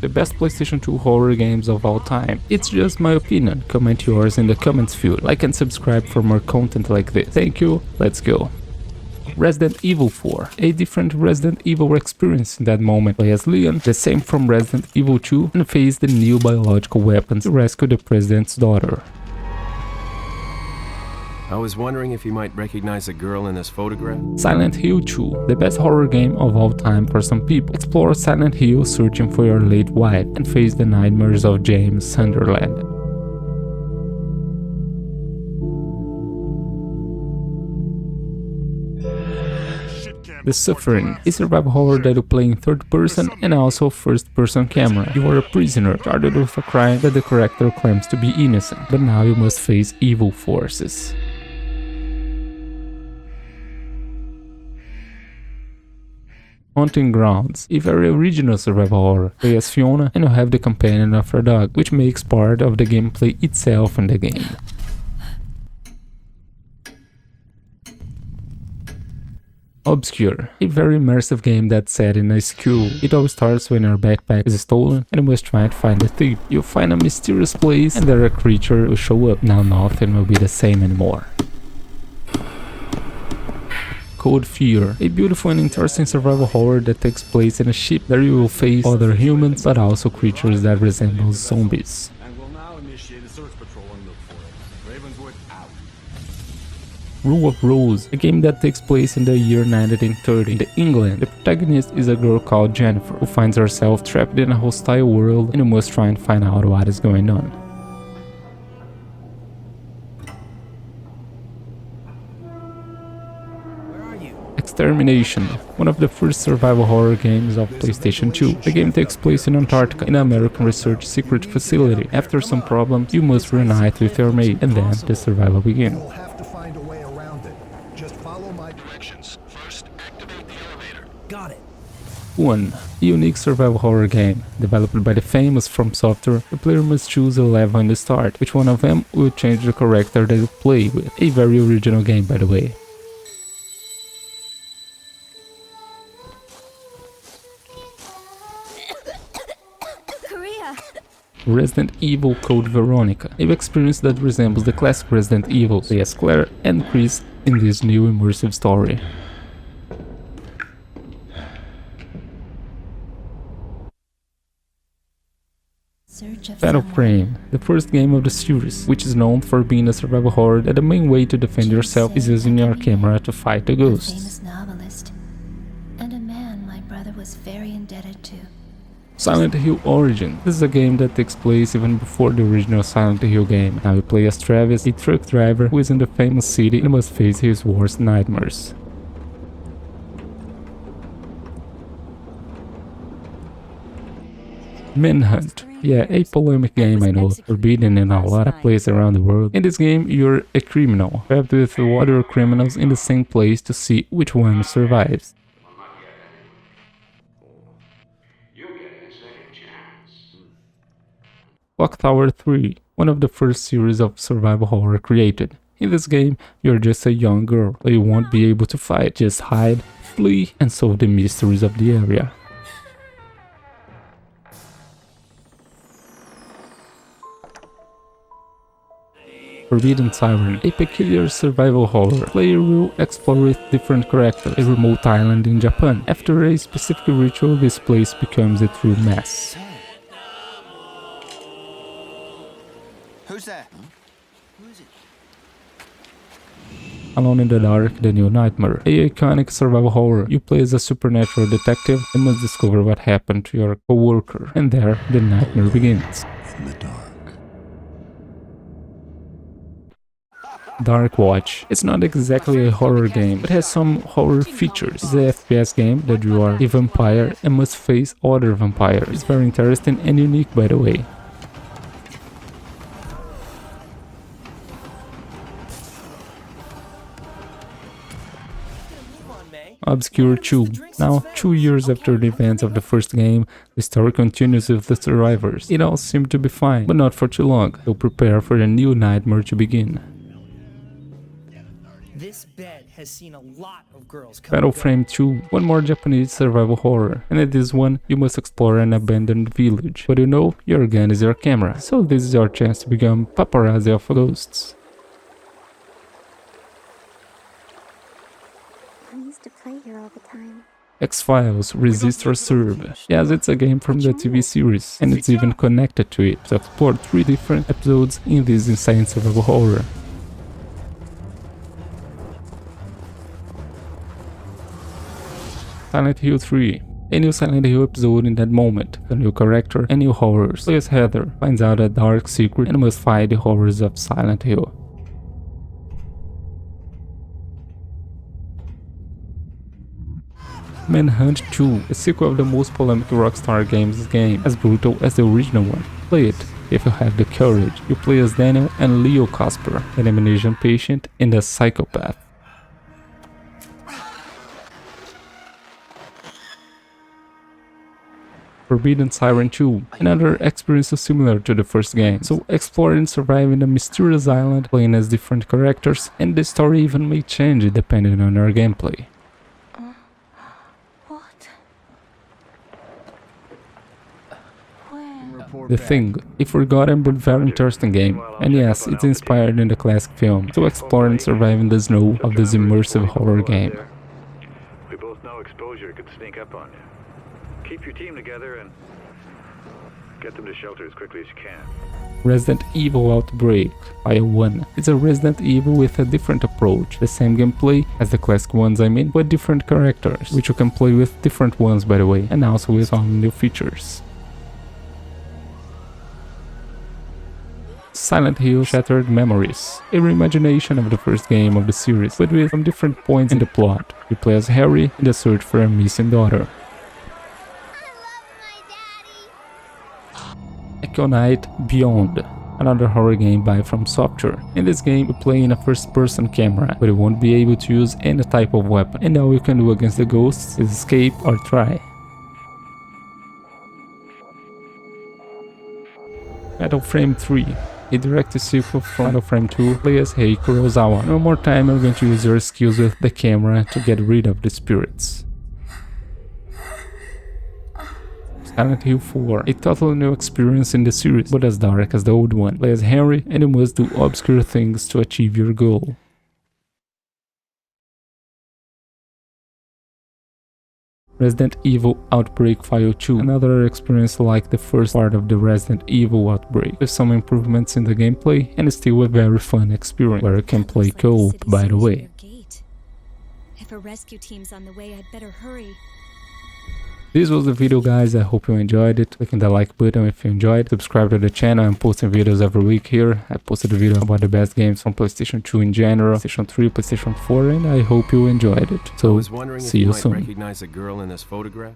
the best PlayStation 2 horror games of all time. It's just my opinion, comment yours in the comments field, like and subscribe for more content like this. Thank you, let's go. Resident Evil 4, a different Resident Evil experience in that moment. Play as Leon, the same from Resident Evil 2, and face the new biological weapons to rescue the president's daughter. I was wondering if you might recognize a girl in this photograph. Silent Hill 2, the best horror game of all time for some people. Explore Silent Hill searching for your late wife and face the nightmares of James Sunderland. The Suffering, a survival horror that you play in third person and also first person camera. You are a prisoner charged with a crime that the character claims to be innocent, but now you must face evil forces. Haunting Grounds, a very original survival horror. Play as Fiona and you have the companion of her dog, which makes part of the gameplay itself in the game. Obscure, a very immersive game that's set in a school. It all starts when your backpack is stolen and you must try to find the thief. You'll find a mysterious place and there a creature will show up. Now nothing will be the same anymore. Cold Fear, a beautiful and interesting survival horror that takes place in a ship where you will face other humans but also creatures that resemble zombies. And will now initiate a search patrol and look for it. Ravenswood out. Rule of Rose, a game that takes place in the year 1930 in England. The protagonist is a girl called Jennifer, who finds herself trapped in a hostile world and you must try and find out what is going on. Extermination, one of the first survival horror games of PlayStation 2. The game takes place in Antarctica, in an American research secret facility. After some problems, you must reunite with your mate, and then the survival begins. You'll have to find a way around it. Just follow my directions. First, activate the elevator. Got it. Kuon, a unique survival horror game. Developed by the famous From Software, the player must choose a level in the start, which one of them will change the character that you play with. A very original game, by the way. Resident Evil Code Veronica, an experience that resembles the classic Resident Evil. Play as Claire and Chris in this new immersive story. Fatal Frame, the first game of the series, which is known for being a survival horror that the main way to defend yourself is using your camera to fight the ghosts. Famous novelist, and a man my brother was very indebted to. Silent Hill Origin. This is a game that takes place even before the original Silent Hill game. Now you play as Travis, a truck driver who is in the famous city and must face his worst nightmares. Manhunt. Yeah, a polemic game, I know, forbidden in a lot of places around the world. In this game, you're a criminal, trapped with other criminals in the same place to see which one survives. Clock Tower 3, one of the first series of survival horror created. In this game, you're just a young girl, but you won't be able to fight, just hide, flee, and solve the mysteries of the area. Forbiden Siren, a peculiar survival horror. Player will explore with different characters, a remote island in Japan. After a specific ritual, this place becomes a true mess. Who's there? Who is it? Alone in the Dark, the new Nightmar, a iconic survival horror. You play as a supernatural detective and must discover what happened to your co-worker, and there the nightmare begins. In the dark. Darkwatch. It's not exactly a horror game, but has some horror features. It's a FPS game that you are a vampire and must face other vampires. It's very interesting and unique, by the way. Obscure 2. Now, 2 years after the events of the first game, the story continues with the survivors. It all seemed to be fine, but not for too long, so prepare for a new nightmare to begin. This bed has seen a lot of girls come Battle Frame 2, one more Japanese survival horror, and in this one you must explore an abandoned village, but you know your gun is your camera, so this is your chance to become paparazzi of ghosts. I used to play here all the time. X-Files Resist or Serve. Yes, it's a game from the TV series, and it's even connected to it, to explore 3 different episodes in this insane survival horror. Silent Hill 3. A new Silent Hill episode in that moment, a new character and new horrors. Play as Heather, finds out a dark secret and must fight the horrors of Silent Hill. Manhunt 2, a sequel of the most polemic Rockstar Games game, as brutal as the original one. Play it, if you have the courage. You play as Daniel and Leo Casper, an amnesia patient and a psychopath. Forbiden Siren 2, another experience similar to the first game. So explore and survive in a mysterious island, playing as different characters, and the story even may change depending on your gameplay. The Thing, a forgotten but very interesting game, and yes, it's inspired in the classic film, so explore and survive in the snow of this immersive horror game. We both know exposure could sneak up on you. Keep your team together and get them to shelter as quickly as you can. Resident Evil Outbreak, File 1. It's a Resident Evil with a different approach, the same gameplay as the classic ones but different characters, which you can play with different ones by the way, and also with some new features. Silent Hill Shattered Memories, a reimagination of the first game of the series, but with some different points in the plot. You play as Harry in the search for a missing daughter. Echo Night Beyond, another horror game by From Software. In this game you play in a first-person camera, but you won't be able to use any type of weapon, and all you can do against the ghosts is escape or try. Battle Frame 3, a direct sequel from Battle Frame 2, play as Hei Kurosawa. One more time you're going to use your skills with the camera to get rid of the spirits. Silent Hill 4, a totally new experience in the series, but as dark as the old one. Play as Henry and you must do obscure things to achieve your goal. Resident Evil Outbreak File 2, another experience like the first part of the Resident Evil Outbreak, with some improvements in the gameplay and still a very fun experience, where you can play co-op by the way. If a rescue team's on the way, I'd better hurry. This was the video guys, I hope you enjoyed it. Clicking the like button if you enjoyed. Subscribe to the channel, I'm posting videos every week here. I posted a video about the best games from PlayStation 2 in general, PlayStation 3, PlayStation 4, and I hope you enjoyed it. So, see you soon. Recognize a girl in this photograph?